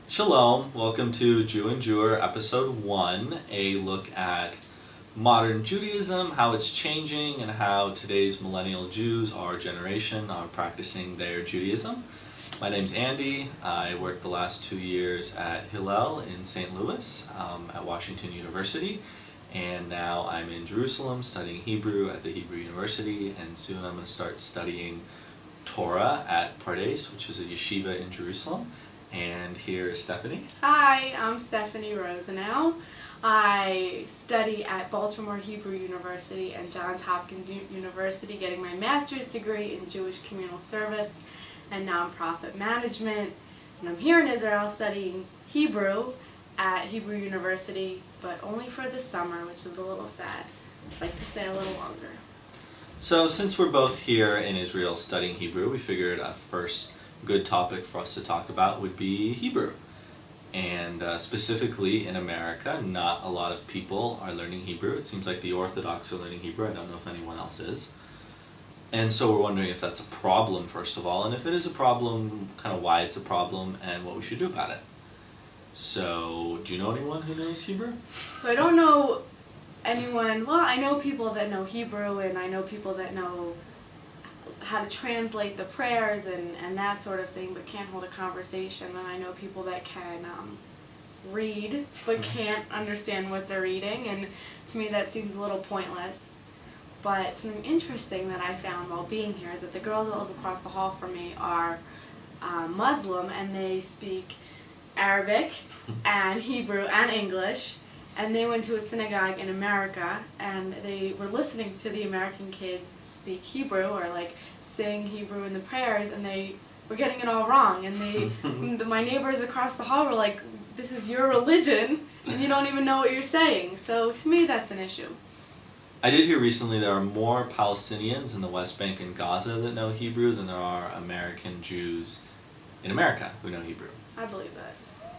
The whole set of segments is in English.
Shalom, welcome to Jew and Jewer, episode 1, a look at modern Judaism, how it's changing, and how today's millennial Jews, our generation, are practicing their Judaism. My name's Andy. I worked the last 2 years at Hillel in St. Louis at Washington University, and now I'm in Jerusalem studying Hebrew at the Hebrew University, and soon I'm going to start studying Torah at Pardes, which is a yeshiva in Jerusalem. And here is Stephanie. Hi, I'm Stephanie Rosenau. I study at Baltimore Hebrew University and Johns Hopkins University, getting my master's degree in Jewish communal service and nonprofit management. And I'm here in Israel studying Hebrew at Hebrew University, but only for the summer, which is a little sad. I'd like to stay a little longer. So since we're both here in Israel studying Hebrew, we figured a first good topic for us to talk about would be Hebrew. And specifically in America, not a lot of people are learning Hebrew. It seems like the Orthodox are learning Hebrew. I don't know if anyone else is. And so we're wondering if that's a problem, first of all, and if it is a problem, kind of why it's a problem and what we should do about it. So, do you know anyone who knows Hebrew? So I don't know anyone, well, I know people that know Hebrew, and I know people that know how to translate the prayers and that sort of thing, but can't hold a conversation. And I know people that can read, but can't understand what they're reading, and to me that seems a little pointless. But something interesting that I found while being here is that the girls that live across the hall from me are Muslim, and they speak Arabic and Hebrew and English, and they went to a synagogue in America, and they were listening to the American kids speak Hebrew, or like sing Hebrew in the prayers, and they were getting it all wrong. And my neighbors across the hall were like, "This is your religion, and you don't even know what you're saying." So to me, that's an issue. I did hear recently there are more Palestinians in the West Bank and Gaza that know Hebrew than there are American Jews in America who know Hebrew. I believe that.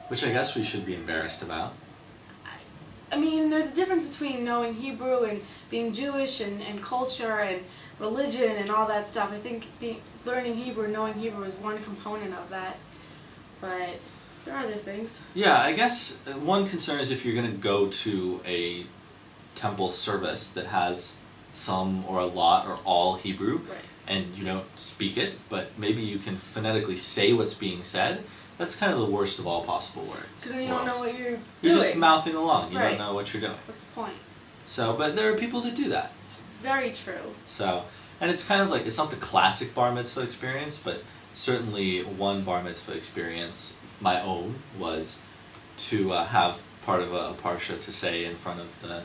Which I guess we should be embarrassed about. I mean, there's a difference between knowing Hebrew and being Jewish and culture and religion and all that stuff. I think learning Hebrew, knowing Hebrew is one component of that, but there are other things. Yeah, I guess one concern is if you're going to go to a temple service that has some or a lot or all Hebrew, Right. and you don't speak it, but maybe you can phonetically say what's being said. That's kind of the worst of all possible words. Because then you don't know what you're doing. You're just mouthing along. You Right. don't know what you're doing. What's the point? So, but there are people that do that. It's very true. So, and it's kind of like, it's not the classic bar mitzvah experience, but certainly one bar mitzvah experience, my own, was to have part of a parsha to say in front of the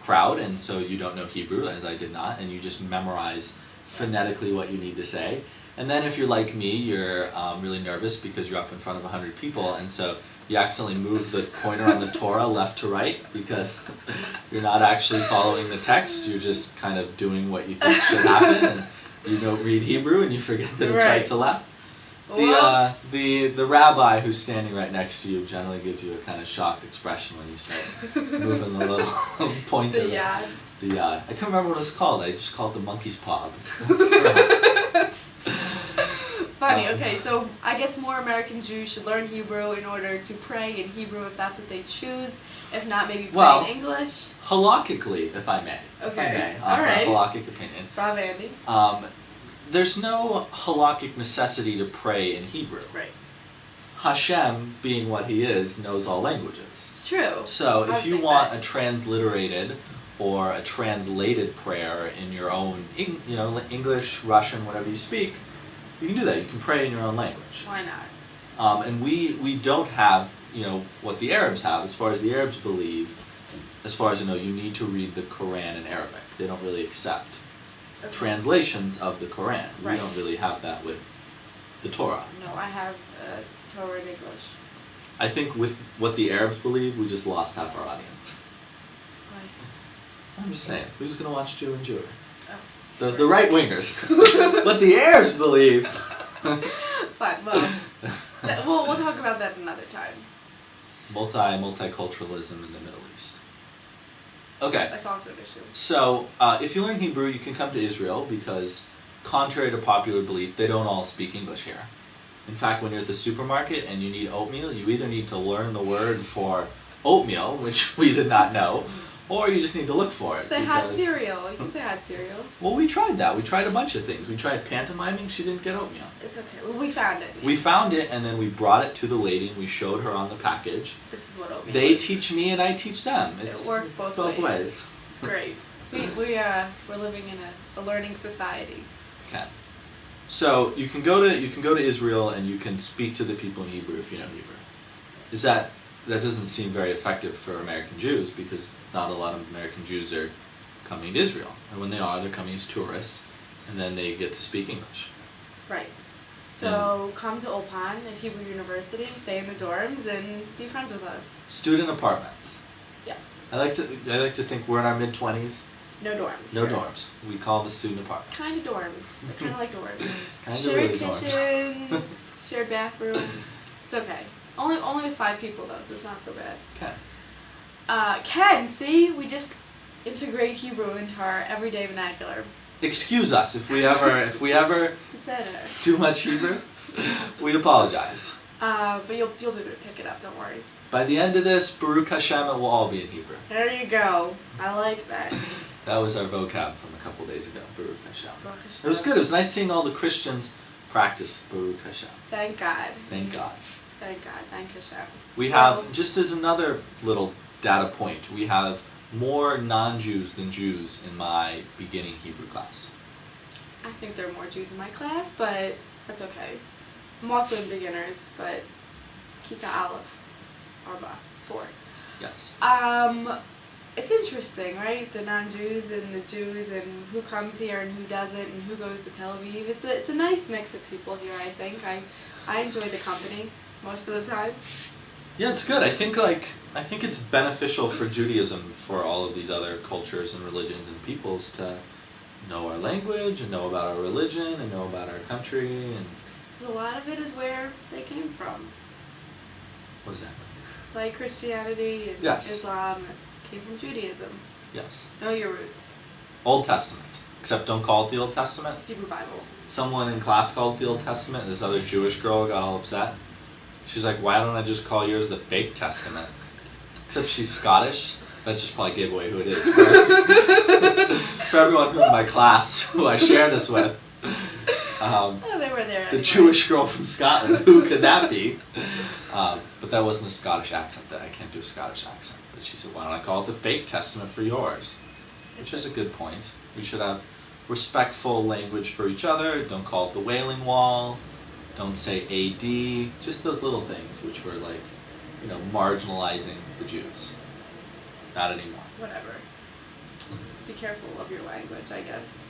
crowd, and so you don't know Hebrew, as I did not, and you just memorize phonetically what you need to say. And then if you're like me, you're really nervous because you're up in front of 100 people, and so you accidentally move the pointer on the Torah left to right because you're not actually following the text, you're just kind of doing what you think should happen, and you don't read Hebrew and you forget that it's right to left. The rabbi who's standing right next to you generally gives you a kind of shocked expression when you start moving the little pointer. The yad. The yad. I can't remember what it was called. I just called it the monkey's paw. Funny. Okay, so I guess more American Jews should learn Hebrew in order to pray in Hebrew if that's what they choose. If not, maybe pray in English. Halakhically, if I may. Okay. If I may, All right. a halakhic opinion. Bravo, Andy. There's no halakhic necessity to pray in Hebrew. Right. Hashem, being what he is, knows all languages. It's true. So I if you think want that. a transliterated or a translated prayer in your own, English, Russian, whatever you speak, you can do that. You can pray in your own language. Why not? And we don't have, what the Arabs have. As far as the Arabs believe, as far as you need to read the Quran in Arabic. They don't really accept translations of the Quran. Right. We don't really have that with the Torah. No, I have Torah in English. I think with what the Arabs believe, we just lost half our audience. Why? I'm just saying, who's going to watch Jew and Jewer? Oh. The right-wingers. What the Arabs believe. Fine, well, we'll talk about that another time. Multiculturalism in the Middle East. Okay. That's also an issue. So, if you learn Hebrew, you can come to Israel because, contrary to popular belief, they don't all speak English here. In fact, when you're at the supermarket and you need oatmeal, you either need to learn the word for oatmeal, which we did not know, or you just need to look for it. Say hot cereal. You can say hot cereal. Well, we tried that. We tried a bunch of things. We tried pantomiming. She didn't get oatmeal. It's okay. Well, we found it. We found it, and then we brought it to the lady, and we showed her on the package. This is what oatmeal They is. teach me, and I teach them. It works both ways. It's great. We're living in a learning society. Okay. So you can go to Israel, and you can speak to the people in Hebrew if you know Hebrew. That doesn't seem very effective for American Jews, because not a lot of American Jews are coming to Israel. And when they are, they're coming as tourists, and then they get to speak English. Right. So come to Ulpan at Hebrew University, stay in the dorms, and be friends with us. Student apartments. Yeah. I like to think we're in our mid-20s. No dorms. No here. dorms. We call them student apartments. Kind of dorms. They're kind of like dorms. Kinda Shared really dorms. kitchens, shared bathroom. It's okay. Only with 5 people though, so it's not so bad. Okay. Ken, see, we just integrate Hebrew into our everyday vernacular. Excuse us if we ever Etc. too much Hebrew. We apologize. But you'll be able to pick it up. Don't worry. By the end of this, Baruch Hashem, it will all be in Hebrew. There you go. I like that. That was our vocab from a couple days ago, Baruch Hashem. Baruch Hashem. It was good. It was nice seeing all the Christians practice Baruch Hashem. Thank God. Thank God. Thank God. Thank Hashem. We So- have, just as another little data point, we have more non-Jews than Jews in my beginning Hebrew class. I think there are more Jews in my class, but that's okay. I'm also in beginners, but Kita Aleph, Arba, 4. Yes. It's interesting, right? The non-Jews and the Jews, and who comes here and who doesn't, and who goes to Tel Aviv. It's a nice mix of people here. I think I enjoy the company most of the time. Yeah, it's good. I think it's beneficial for Judaism, for all of these other cultures and religions and peoples, to know our language and know about our religion and know about our country. And 'Cause a lot of it is where they came from, what does that mean? like Christianity and Yes. Islam came from Judaism. Yes. Know your roots. Old Testament. Except don't call it the Old Testament. Hebrew Bible. Someone in class called it the Old Testament, and this other Jewish girl got all upset. She's like, why don't I just call yours the fake Testament? Except she's Scottish. That just probably gave away who it is. For everyone who in my class, who I share this with. Oh, they were there. The anyway. Jewish girl from Scotland, who could that be? But that wasn't a Scottish accent. That I can't do a Scottish accent. But she said, why don't I call it the fake Testament for yours? Which is a good point. We should have respectful language for each other. Don't call it the Wailing Wall. Don't say AD. Just those little things which were like, marginalizing the Jews. Not anymore. Whatever. Be careful of your language, I guess.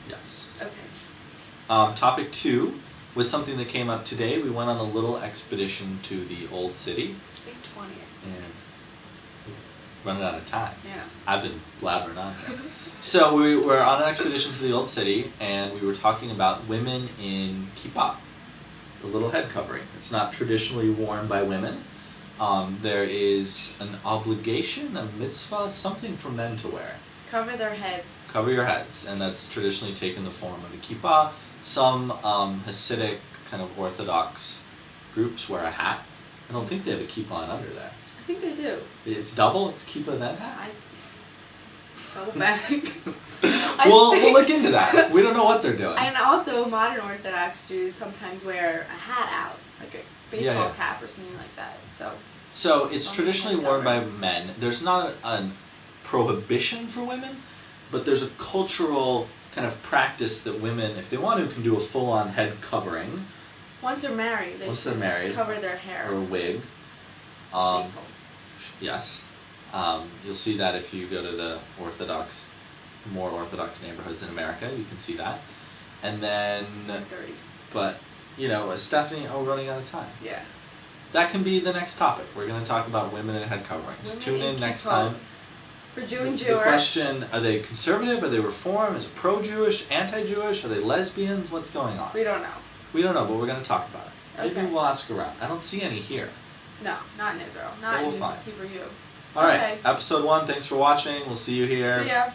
Yes. Okay. Topic 2 was something that came up today. We went on a little expedition to the Old City. 8:20. And we're running out of time. Yeah. I've been blabbering on here. So we were on an expedition to the Old City, and we were talking about women in kippah, the little head covering. It's not traditionally worn by women. There is an obligation, a mitzvah, something for men to wear. Cover their heads. Cover your heads, and that's traditionally taken the form of a kippah. Some Hasidic kind of Orthodox groups wear a hat. I don't think they have a kippah on under there. I think they do. It's double. It's kippah then hat. Double back. We'll look into that. We don't know what they're doing. And also, modern Orthodox Jews sometimes wear a hat out, like a baseball cap or something like that. So it's Some traditionally people worn by cover. men. There's not a prohibition for women, but there's a cultural kind of practice that women, if they want to, can do a full-on head covering Once they're married, they Once should they're married, cover their hair. or a wig. Sheitel. Yes. You'll see that if you go to the more Orthodox neighborhoods in America, you can see that. And then, 30. but, Stephanie, we're running out of time. Yeah. That can be the next topic. We're going to talk about women in head coverings. Women Tune in in next kippah. time. For Jew and The Jewer. question, are they conservative? Are they reform? Is it pro-Jewish, anti-Jewish? Are they lesbians? What's going on? We don't know. We don't know, but we're going to talk about it. Maybe Okay. we'll ask around. I don't see any here. No, not in Israel. But Not we'll in find. Hebrew U. All right, Okay. episode 1. Thanks for watching. We'll see you here See ya.